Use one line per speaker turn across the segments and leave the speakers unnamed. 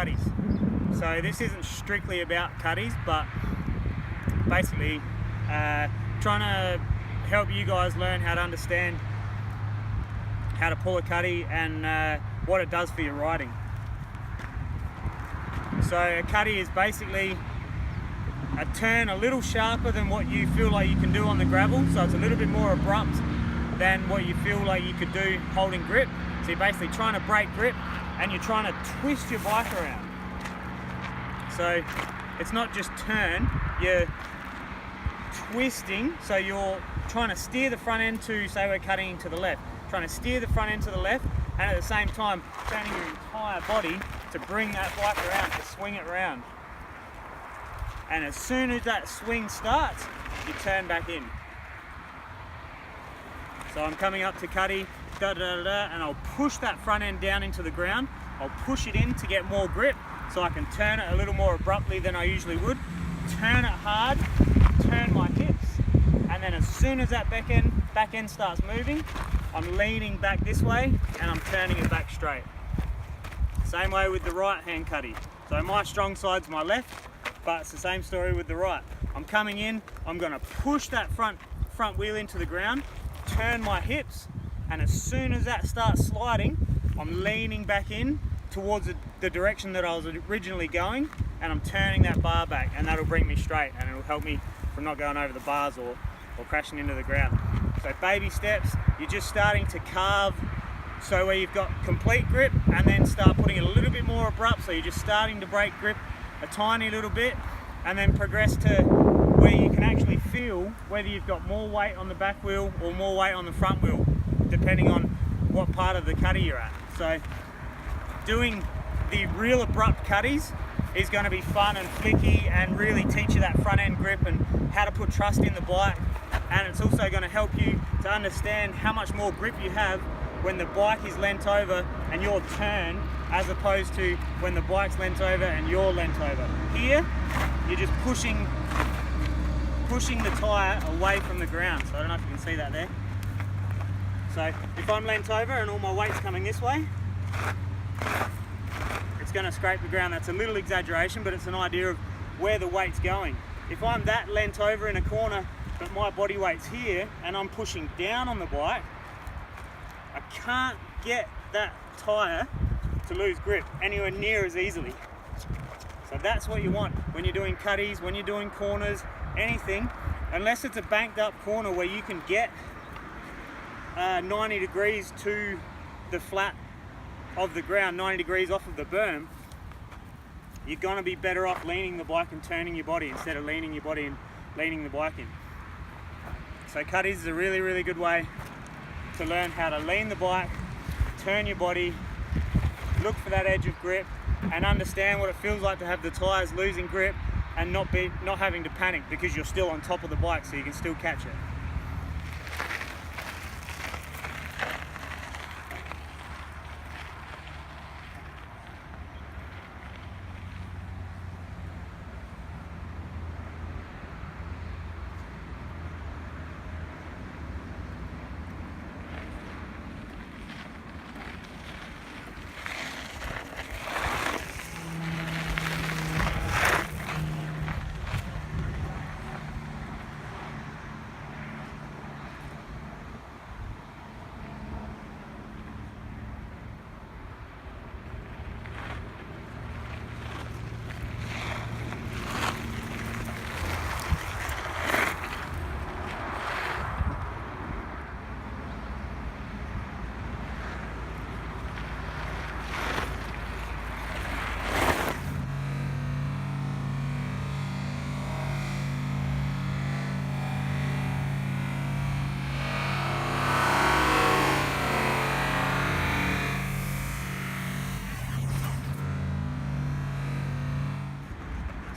cutties. So this isn't strictly about cutties, but basically trying to help you guys learn how to understand how to pull a cutty and what it does for your riding. So a cutty is basically a turn a little sharper than what you feel like you can do on the gravel, so it's a little bit more abrupt than what you feel like you could do holding grip. So you're basically trying to break grip and you're trying to twist your bike around. So it's not just turn, you're twisting, so you're trying to steer the front end to, say we're cutting to the left, trying to steer the front end to the left, and at the same time turning your entire body to bring that bike around, to swing it around. And as soon as that swing starts, you turn back in. So I'm coming up to cutty, and I'll push that front end down into the ground. I'll push it in to get more grip, so I can turn it a little more abruptly than I usually would. Turn it hard, turn my hips, and then as soon as that back end starts moving, I'm leaning back this way and I'm turning it back straight. Same way with the right hand cutty. So my strong side's my left, but it's the same story with the right. I'm coming in, I'm gonna push that front wheel into the ground, turn my hips, and as soon as that starts sliding, I'm leaning back in towards the direction that I was originally going, and I'm turning that bar back, and that'll bring me straight, and it'll help me from not going over the bars or crashing into the ground. So baby steps, you're just starting to carve, so where you've got complete grip, and then start putting it a little bit more abrupt, so you're just starting to break grip a tiny little bit, and then progress to where you can actually feel whether you've got more weight on the back wheel or more weight on the front wheel, depending on what part of the cutty you're at. So doing the real abrupt cutties is going to be fun and flicky and really teach you that front end grip and how to put trust in the bike, and it's also going to help you to understand how much more grip you have when the bike is leant over and you're turned, as opposed to when the bike's leant over and you're leant over. Here, you're just pushing the tyre away from the ground. So I don't know if you can see that there. So if I'm leant over and all my weight's coming this way, it's going to scrape the ground. That's a little exaggeration, but it's an idea of where the weight's going. If I'm that leant over in a corner, but my body weight's here and I'm pushing down on the bike, I can't get that tyre to lose grip anywhere near as easily. So that's what you want when you're doing cutties, when you're doing corners, anything, unless it's a banked up corner where you can get 90 degrees to the flat of the ground, 90 degrees off of the berm, you're going to be better off leaning the bike and turning your body instead of leaning your body and leaning the bike in. So cutties is a really, really good way to learn how to lean the bike, turn your body, look for that edge of grip, and understand what it feels like to have the tyres losing grip and not having to panic because you're still on top of the bike, so you can still catch it.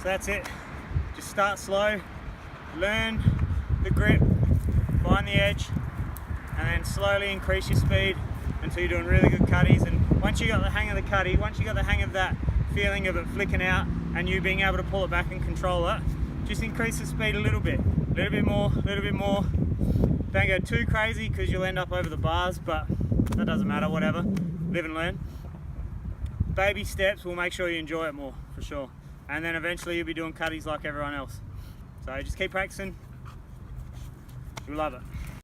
So that's it. Just start slow, learn the grip, find the edge, and then slowly increase your speed until you're doing really good cutties. And once you got the hang of the cutty, once you got the hang of that feeling of it flicking out and you being able to pull it back and control it, just increase the speed a little bit more, a little bit more. Don't go too crazy because you'll end up over the bars, but that doesn't matter, whatever. Live and learn. baby steps will make sure you enjoy it more, for sure. And then eventually you'll be doing cutties like everyone else. So just keep practicing. You'll love it.